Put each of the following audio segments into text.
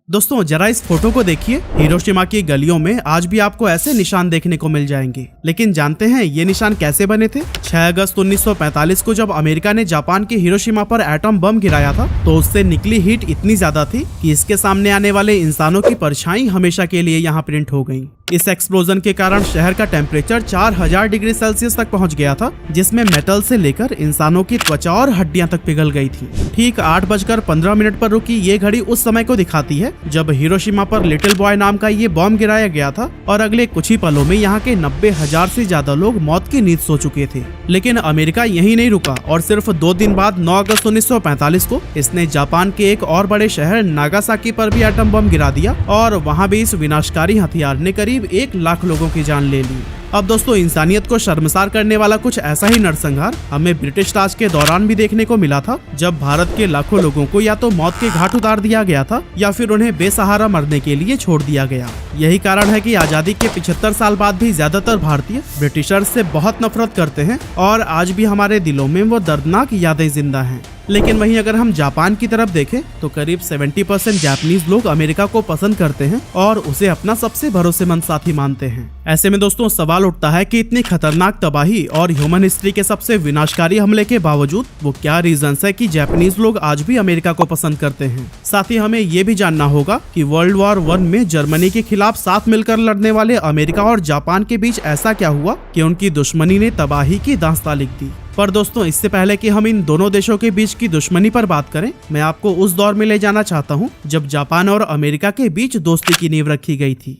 दोस्तों जरा इस फोटो को देखिए। हिरोशिमा की गलियों में आज भी आपको ऐसे निशान देखने को मिल जाएंगे। लेकिन जानते हैं ये निशान कैसे बने थे? 6 अगस्त 1945 को जब अमेरिका ने जापान के हिरोशिमा पर एटम बम गिराया था तो उससे निकली हीट इतनी ज्यादा थी कि इसके सामने आने वाले इंसानों की परछाई हमेशा के लिए यहाँ प्रिंट हो गई। इस एक्सप्लोजन के कारण शहर का टेम्परेचर 4000 डिग्री सेल्सियस तक पहुंच गया था, जिसमें मेटल से लेकर इंसानों की त्वचा और हड्डियां तक पिघल गई थी। ठीक 8:15 पर रुकी ये घड़ी उस समय को दिखाती है जब हिरोशिमा पर लिटिल बॉय नाम का ये बॉम्ब गिराया गया था और अगले कुछ ही पलों में यहाँ के 90,000 से ज्यादा लोग मौत की नींद सो चुके थे। लेकिन अमेरिका यही नहीं रुका और सिर्फ 2 दिन बाद 9 अगस्त 1945 को इसने जापान के एक और बड़े शहर नागासाकी पर भी एटम बम गिरा दिया और वहाँ भी इस विनाशकारी हथियार ने करीब 1 लाख लोगों की जान ले ली। अब दोस्तों इंसानियत को शर्मसार करने वाला कुछ ऐसा ही नरसंहार हमें ब्रिटिश राज के दौरान भी देखने को मिला था, जब भारत के लाखों लोगों को या तो मौत के घाट उतार दिया गया था या फिर उन्हें बेसहारा मरने के लिए छोड़ दिया गया। यही कारण है कि आजादी के 75 साल बाद भी ज्यादातर भारतीय ब्रिटिशर्स से बहुत नफरत करते हैं और आज भी हमारे दिलों में वो दर्दनाक यादें जिंदा हैं। लेकिन वहीं अगर हम जापान की तरफ देखें तो करीब 70% जापानीज लोग अमेरिका को पसंद करते हैं और उसे अपना सबसे भरोसेमंद साथी मानते हैं। ऐसे में दोस्तों सवाल उठता है कि इतनी खतरनाक तबाही और ह्यूमन हिस्ट्री के सबसे विनाशकारी हमले के बावजूद वो क्या रीजंस है कि जापानीज लोग आज भी अमेरिका को पसंद करते हैं। साथ ही हमें ये भी जानना होगा कि वर्ल्ड वॉर 1 में जर्मनी के खिलाफ साथ मिलकर लड़ने वाले अमेरिका और जापान के बीच ऐसा क्या हुआ कि उनकी दुश्मनी ने तबाही की दास्तां लिख दी। पर दोस्तों इससे पहले कि हम इन दोनों देशों के बीच की दुश्मनी पर बात करें, मैं आपको उस दौर में ले जाना चाहता हूं जब जापान और अमेरिका के बीच दोस्ती की नींव रखी गई थी।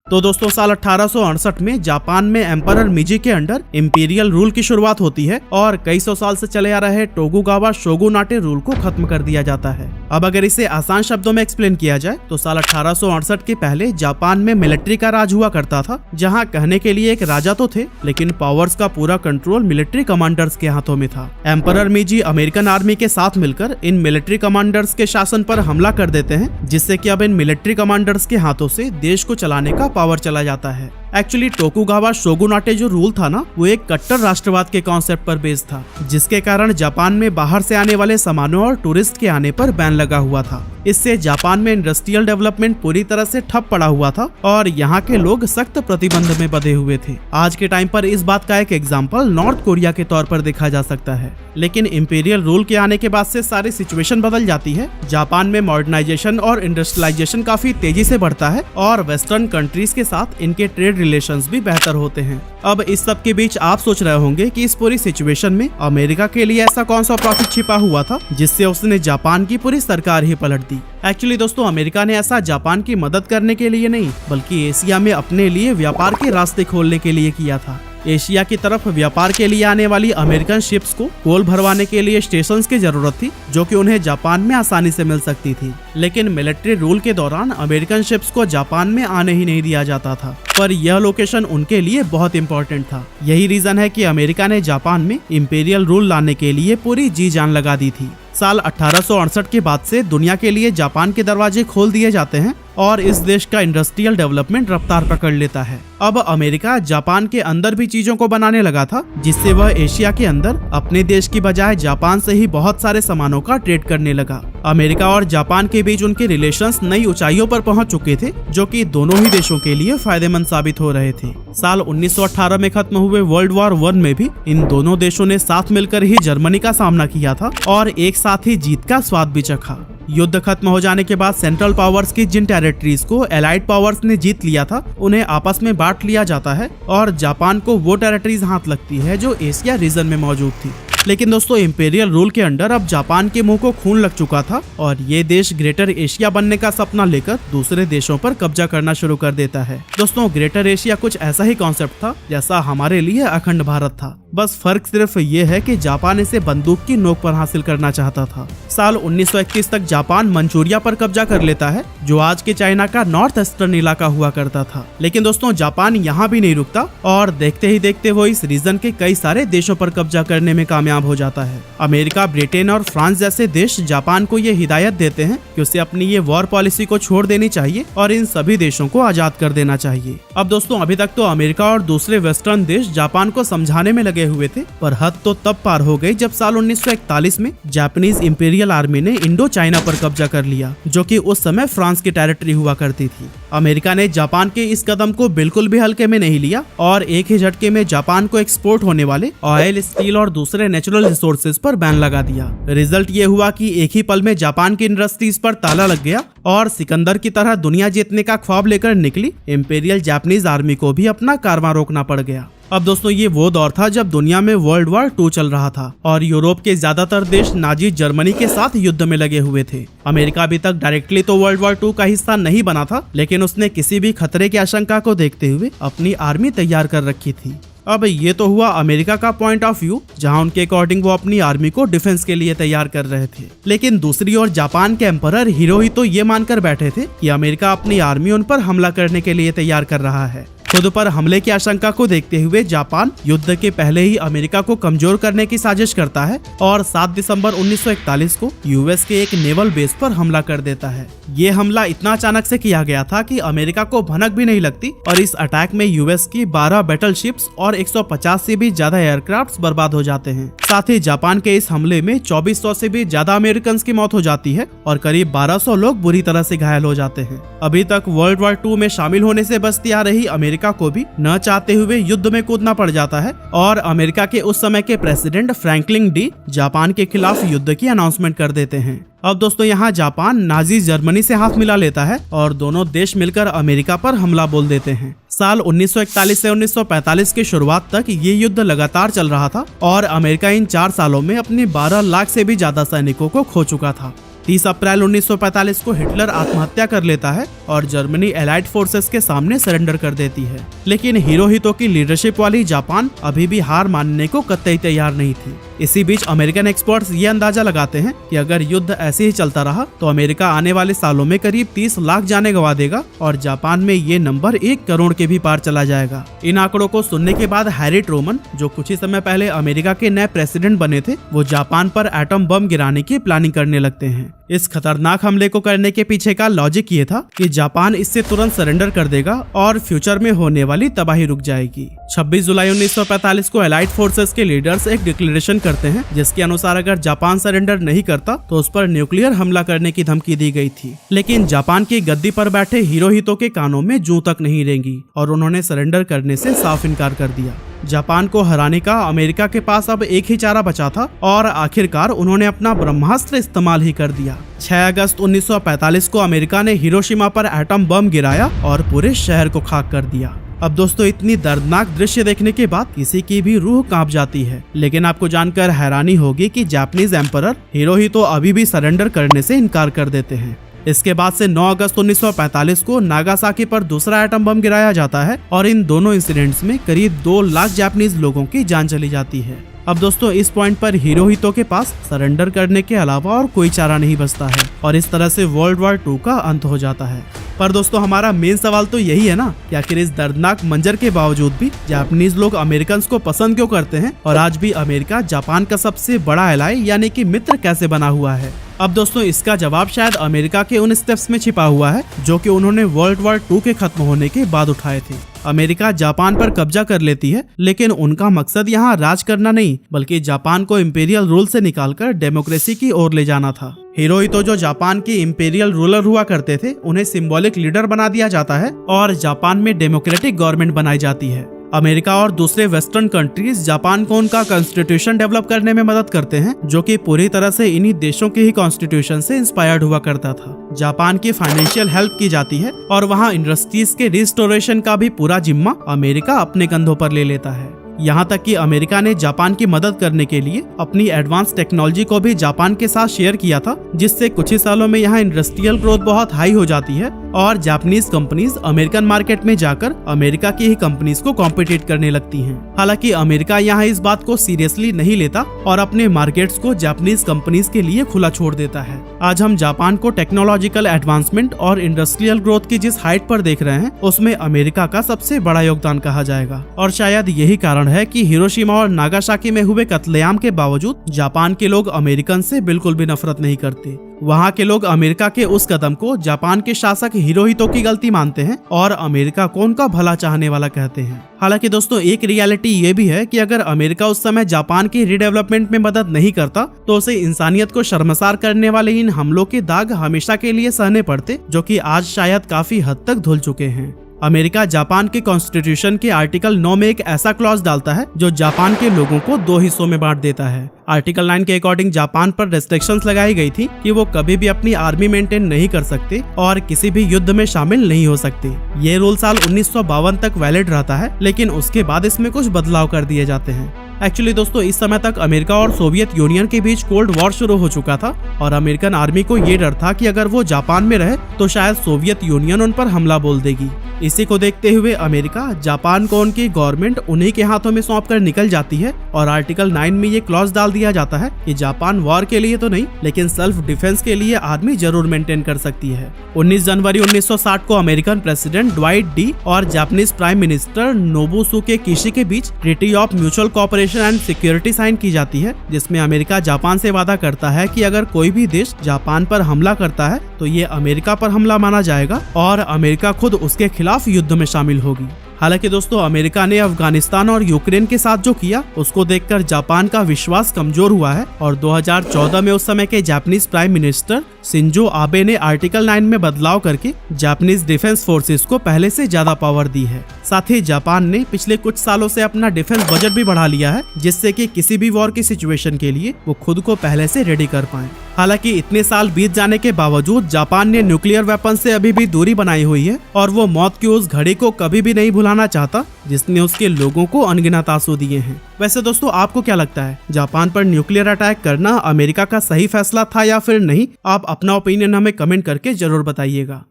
तो दोस्तों साल 1868 में जापान में एम्परर मीजी के अंडर इंपीरियल रूल की शुरुआत होती है और कई सौ साल से चले आ रहे टोकुगावा शोगुनाटे रूल को खत्म कर दिया जाता है। अब अगर इसे आसान शब्दों में एक्सप्लेन किया जाए तो साल 1868 के पहले जापान में मिलिट्री का राज हुआ करता था, जहां कहने के लिए एक राजा तो थे लेकिन पावर्स का पूरा कंट्रोल मिलिट्री कमांडर्स के हाथों में था। एम्परर मीजी अमेरिकन आर्मी के साथ मिलकर इन मिलिट्री कमांडर्स के शासन पर हमला कर देते हैं, जिससे कि अब इन मिलिट्री कमांडर्स के हाथों से देश को चलाने का पावर चला जाता है। एक्चुअली टोकुगावा शोगुनाटे जो रूल था ना, वो एक कट्टर राष्ट्रवाद के कॉन्सेप्ट पर बेस्ड था, जिसके कारण जापान में बाहर से आने वाले सामानों और टूरिस्ट के आने पर बैन लगा हुआ था। इससे जापान में इंडस्ट्रियल डेवलपमेंट पूरी तरह से ठप पड़ा हुआ था और यहाँ के लोग सख्त प्रतिबंध में बंधे हुए थे। आज के टाइम पर इस बात का एक एग्जाम्पल नॉर्थ कोरिया के तौर पर देखा जा सकता है। लेकिन इंपीरियल रूल के आने के बाद से सारी सिचुएशन बदल जाती है। जापान में मॉडर्नाइजेशन और इंडस्ट्रियलाइजेशन काफी तेजी से बढ़ता है और वेस्टर्न कंट्रीज के साथ इनके ट्रेड रिलेशंस भी बेहतर होते हैं। अब इस सब के बीच आप सोच रहे होंगे कि इस पूरी सिचुएशन में अमेरिका के लिए ऐसा कौन सा प्रॉफिट छिपा हुआ था जिससे उसने जापान की पूरी सरकार ही पलट दी। एक्चुअली दोस्तों अमेरिका ने ऐसा जापान की मदद करने के लिए नहीं बल्कि एशिया में अपने लिए व्यापार के रास्ते खोलने के लिए किया था। एशिया की तरफ व्यापार के लिए आने वाली अमेरिकन शिप्स को कोल भरवाने के लिए स्टेशंस की जरूरत थी, जो कि उन्हें जापान में आसानी से मिल सकती थी। लेकिन मिलिट्री रूल के दौरान अमेरिकन शिप्स को जापान में आने ही नहीं दिया जाता था, पर यह लोकेशन उनके लिए बहुत इंपॉर्टेंट था। यही रीजन है कि अमेरिका ने जापान में इंपीरियल रूल लाने के लिए पूरी जी जान लगा दी थी। साल 1868 के बाद से दुनिया के लिए जापान के दरवाजे खोल दिए जाते हैं और इस देश का इंडस्ट्रियल डेवलपमेंट रफ्तार पकड़ लेता है। अब अमेरिका जापान के अंदर भी चीजों को बनाने लगा था, जिससे वह एशिया के अंदर अपने देश की बजाय जापान से ही बहुत सारे सामानों का ट्रेड करने लगा। अमेरिका और जापान के बीच उनके रिलेशंस नई ऊंचाइयों पर पहुंच चुके थे, जो कि दोनों ही देशों के लिए फायदेमंद साबित हो रहे थे। साल 1918 में खत्म हुए वर्ल्ड वॉर 1 में भी इन दोनों देशों ने साथ मिलकर ही जर्मनी का सामना किया था और एक साथ ही जीत का स्वाद भी चखा। युद्ध खत्म हो जाने के बाद सेंट्रल पावर्स की जिन टेरिटरीज को एलाइड पावर्स ने जीत लिया था उन्हें आपस में बांट लिया जाता है और जापान को वो टेरिटरीज हाथ लगती है जो एशिया रीजन में मौजूद थी। लेकिन दोस्तों इंपीरियल रूल के अंडर अब जापान के मुंह को खून लग चुका था और ये देश ग्रेटर एशिया बनने का सपना लेकर दूसरे देशों पर कब्जा करना शुरू कर देता है। दोस्तों ग्रेटर एशिया कुछ ऐसा ही कॉन्सेप्ट था जैसा हमारे लिए अखंड भारत था, बस फर्क सिर्फ ये है कि जापान इसे बंदूक की नोक पर हासिल करना चाहता था। साल 1921 तक जापान मंचूरिया पर कब्जा कर लेता है, जो आज के चाइना का नॉर्थ ईस्टर्न इलाका हुआ करता था। लेकिन दोस्तों जापान यहाँ भी नहीं रुकता और देखते ही देखते वो इस रीजन के कई सारे देशों पर कब्जा करने में कामयाब हो जाता है। अमेरिका, ब्रिटेन और फ्रांस जैसे देश जापान को ये हिदायत देते हैं कि उसे अपनी ये वॉर पॉलिसी को छोड़ देनी चाहिए और इन सभी देशों को आजाद कर देना चाहिए। अब दोस्तों अभी तक तो अमेरिका और दूसरे वेस्टर्न देश जापान को समझाने में लगे हुए थे, पर हद तो तब पार हो गई जब साल 1941 में जापानीज इंपीरियल आर्मी ने इंडो चाइना पर कब्जा कर लिया, जो कि उस समय फ्रांस फ्रांस की टेरिटरी हुआ करती थी। अमेरिका ने जापान के इस कदम को बिल्कुल भी हल्के में नहीं लिया और एक ही झटके में जापान को एक्सपोर्ट होने वाले ऑयल, स्टील और दूसरे नेचुरल रिसोर्सेज पर बैन लगा दिया। रिजल्ट ये हुआ कि एक ही पल में जापान की इंडस्ट्रीज पर ताला लग गया और सिकंदर की तरह दुनिया जीतने का ख्वाब लेकर निकली इंपीरियल जापानीज आर्मी को भी अपना कारवां रोकना पड़ गया। अब दोस्तों ये वो दौर था जब दुनिया में वर्ल्ड वॉर 2 चल रहा था और यूरोप के ज्यादातर देश नाजी जर्मनी के साथ युद्ध में लगे हुए थे। अमेरिका अभी तक डायरेक्टली तो वर्ल्ड वॉर 2 का हिस्सा नहीं बना था, लेकिन उसने किसी भी खतरे की आशंका को देखते हुए अपनी आर्मी तैयार कर रखी थी। अब ये तो हुआ अमेरिका का पॉइंट ऑफ व्यू, जहां उनके अकॉर्डिंग वो अपनी आर्मी को डिफेंस के लिए तैयार कर रहे थे। लेकिन दूसरी ओर जापान के एम्परर हिरोहितो ये मानकर बैठे थे कि अमेरिका अपनी आर्मी उन पर हमला करने के लिए तैयार कर रहा है। खुद पर हमले की आशंका को देखते हुए जापान युद्ध के पहले ही अमेरिका को कमजोर करने की साजिश करता है और 7 दिसंबर 1941 को यूएस के एक नेवल बेस पर हमला कर देता है। ये हमला इतना अचानक से किया गया था कि अमेरिका को भनक भी नहीं लगती और इस अटैक में यूएस की 12 बैटलशिप्स और 150 से भी ज्यादा एयरक्राफ्ट बर्बाद हो जाते हैं। साथ ही जापान के इस हमले में 2400 से भी ज्यादा अमेरिकन की मौत हो जाती है और करीब 1200 लोग बुरी तरह से घायल हो जाते हैं। अभी तक वर्ल्ड वॉर 2 में शामिल होने से बचती आ रही अमेरिका को भी न चाहते हुए युद्ध में कूदना पड़ जाता है और अमेरिका के उस समय के प्रेसिडेंट फ्रैंकलिन डी जापान के खिलाफ युद्ध की अनाउंसमेंट कर देते हैं। अब दोस्तों यहाँ जापान नाजी जर्मनी से हाथ मिला लेता है और दोनों देश मिलकर अमेरिका पर हमला बोल देते हैं। साल 1941 से 1945 की शुरुआत तक ये युद्ध लगातार चल रहा था और अमेरिका इन 4 सालों में अपने 12 लाख से भी ज्यादा सैनिकों को खो चुका था। 30 अप्रैल 1945 को हिटलर आत्महत्या कर लेता है और जर्मनी एलाइड फोर्सेस के सामने सरेंडर कर देती है। लेकिन हिरोहितो की लीडरशिप वाली जापान अभी भी हार मानने को कतई तैयार नहीं थी। इसी बीच अमेरिकन एक्सपर्ट्स ये अंदाजा लगाते हैं कि अगर युद्ध ऐसे ही चलता रहा तो अमेरिका आने वाले सालों में करीब 30 लाख जाने गंवा देगा और जापान में ये नंबर 1 करोड़ के भी पार चला जाएगा। इन आंकड़ों को सुनने के बाद हैरी ट्रूमन, जो कुछ ही समय पहले अमेरिका के नए प्रेसिडेंट बने थे, वो जापान पर एटम बम गिराने की प्लानिंग करने लगते हैं। इस खतरनाक हमले को करने के पीछे का लॉजिक ये था कि जापान इससे तुरंत सरेंडर कर देगा और फ्यूचर में होने वाली तबाही रुक जाएगी। 26 जुलाई 1945 को एलाइड फोर्सेस के लीडर्स एक डिक्लेरेशन करते हैं जिसके अनुसार अगर जापान सरेंडर नहीं करता तो उस पर न्यूक्लियर हमला करने की धमकी दी गई थी। लेकिन जापान की गद्दी पर बैठे हिरोहितो के कानों में जूं तक नहीं रेंगी और उन्होंने सरेंडर करने से साफ इनकार कर दिया। जापान को हराने का अमेरिका के पास अब एक ही चारा बचा था और आखिरकार उन्होंने अपना ब्रह्मास्त्र इस्तेमाल ही कर दिया। 6 अगस्त 1945 को अमेरिका ने हिरोशिमा पर एटम बम गिराया और पूरे शहर को खाक कर दिया। अब दोस्तों इतनी दर्दनाक दृश्य देखने के बाद किसी की भी रूह कांप जाती है, लेकिन आपको जानकर हैरानी होगी कि जापानीज एम्परर हिरोहितो अभी भी सरेंडर करने से इनकार कर देते हैं। इसके बाद से 9 अगस्त 1945 को नागासाकी पर दूसरा एटम बम गिराया जाता है और इन दोनों इंसिडेंट्स में करीब 2 लाख जापानीज लोगों की जान चली जाती है। अब दोस्तों इस पॉइंट पर हिरोहितो के पास सरेंडर करने के अलावा और कोई चारा नहीं बचता है और इस तरह से वर्ल्ड वॉर 2 का अंत हो जाता है। पर दोस्तों हमारा मेन सवाल तो यही है ना कि आखिर इस दर्दनाक मंजर के बावजूद भी जापानीज लोग अमेरिकन को पसंद क्यों करते हैं और आज भी अमेरिका जापान का सबसे बड़ा एलाई यानी कि मित्र कैसे बना हुआ है। अब दोस्तों इसका जवाब शायद अमेरिका के उन स्टेप्स में छिपा हुआ है जो कि उन्होंने वर्ल्ड वॉर 2 के खत्म होने के बाद उठाए थे। अमेरिका जापान पर कब्जा कर लेती है, लेकिन उनका मकसद यहाँ राज करना नहीं बल्कि जापान को इंपीरियल रूल से निकालकर डेमोक्रेसी की ओर ले जाना था। हिरोहितो जो जापान के इंपीरियल रूलर हुआ करते थे, उन्हें सिंबॉलिक लीडर बना दिया जाता है और जापान में डेमोक्रेटिक गवर्नमेंट बनाई जाती है। अमेरिका और दूसरे वेस्टर्न कंट्रीज जापान को उनका कॉन्स्टिट्यूशन डेवलप करने में मदद करते हैं, जो कि पूरी तरह से इन्हीं देशों के ही कॉन्स्टिट्यूशन से इंस्पायर्ड हुआ करता था। जापान की फाइनेंशियल हेल्प की जाती है और वहाँ इंडस्ट्रीज के रिस्टोरेशन का भी पूरा जिम्मा अमेरिका अपने कंधों पर ले लेता है। यहाँ तक कि अमेरिका ने जापान की मदद करने के लिए अपनी एडवांस टेक्नोलॉजी को भी जापान के साथ शेयर किया था, जिससे कुछ ही सालों में यहाँ इंडस्ट्रियल ग्रोथ बहुत हाई हो जाती है और जापानीज कंपनीज अमेरिकन मार्केट में जाकर अमेरिका की ही कंपनीज को कॉम्पिटिट करने लगती हैं। हालांकि अमेरिका यहाँ इस बात को सीरियसली नहीं लेता और अपने मार्केट्स को जापानीज कंपनीज के लिए खुला छोड़ देता है। आज हम जापान को टेक्नोलॉजिकल एडवांसमेंट और इंडस्ट्रियल ग्रोथ की जिस हाइट पर देख रहे हैं, उसमें अमेरिका का सबसे बड़ा योगदान कहा जाएगा और शायद यही कारण है कि हिरोशिमा और नागासाकी में हुए कत्लेआम के बावजूद जापान के लोग अमेरिकन से बिल्कुल भी नफरत नहीं करते। वहाँ के लोग अमेरिका के उस कदम को जापान के शासक हिरोहितो की गलती मानते हैं और अमेरिका को उनका भला चाहने वाला कहते हैं। हालांकि दोस्तों एक रियलिटी ये भी है कि अगर अमेरिका उस समय जापान की रीडेवलपमेंट में मदद नहीं करता तो उसे इंसानियत को शर्मसार करने वाले इन हमलों के दाग हमेशा के लिए सहने पड़ते, जो कि आज शायद काफी हद तक धुल चुके हैं। अमेरिका जापान के कॉन्स्टिट्यूशन के आर्टिकल 9 में एक ऐसा क्लॉज डालता है जो जापान के लोगों को 2 हिस्सों में बांट देता है। आर्टिकल 9 के अकॉर्डिंग जापान पर रेस्ट्रिक्शंस लगाई गई थी कि वो कभी भी अपनी आर्मी मेंटेन नहीं कर सकते और किसी भी युद्ध में शामिल नहीं हो सकते। ये रूल साल 1952 तक वैलिड रहता है, लेकिन उसके बाद इसमें कुछ बदलाव कर दिए जाते हैं। एक्चुअली दोस्तों इस समय तक अमेरिका और सोवियत यूनियन के बीच कोल्ड वॉर शुरू हो चुका था और अमेरिकन आर्मी को ये डर था कि अगर वो जापान में रहे तो शायद सोवियत यूनियन उन पर हमला बोल देगी। इसी को देखते हुए अमेरिका जापान को उनकी गवर्नमेंट उन्हीं के हाथों में सौंप कर निकल जाती है और आर्टिकल 9 में ये क्लॉज डाल दिया जाता है कि जापान वॉर के लिए तो नहीं लेकिन सेल्फ डिफेंस के लिए आर्मी जरूर मेंटेन कर सकती है। 19 जनवरी 1960 को अमेरिकन प्रेसिडेंट ड्वाइट डी और Japanese prime minister Nobusuke Kishi के बीच treaty of mutual cooperation and security sign की जाती है, जिसमें अमेरिका जापान से वादा करता है कि अगर कोई भी देश जापान पर हमला करता है तो ये अमेरिका पर हमला माना जाएगा और अमेरिका खुद उसके खिलाफ युद्ध में शामिल होगी। हालांकि दोस्तों अमेरिका ने अफगानिस्तान और यूक्रेन के साथ जो किया उसको देखकर जापान का विश्वास कमजोर हुआ है और 2014 में उस समय के Japanese prime minister Shinzo Abe ने आर्टिकल 9 में बदलाव करके जापानीज डिफेंस फोर्सेस को पहले से ज्यादा पावर दी है। साथ ही जापान ने पिछले कुछ सालों से अपना डिफेंस बजट भी बढ़ा लिया है, जिससे कि किसी भी वॉर की सिचुएशन के लिए वो खुद को पहले से रेडी कर पाए। हालांकि इतने साल बीत जाने के बावजूद जापान ने न्यूक्लियर वेपन से अभी भी दूरी बनाई हुई है और वो मौत की उस घड़ी को कभी भी नहीं भुलाना चाहता जिसने उसके लोगों को अनगिनत आंसू दिए हैं। वैसे दोस्तों आपको क्या लगता है, जापान पर न्यूक्लियर अटैक करना अमेरिका का सही फैसला था या फिर नहीं? आप अपना ओपिनियन हमें कमेंट करके जरूर बताइएगा।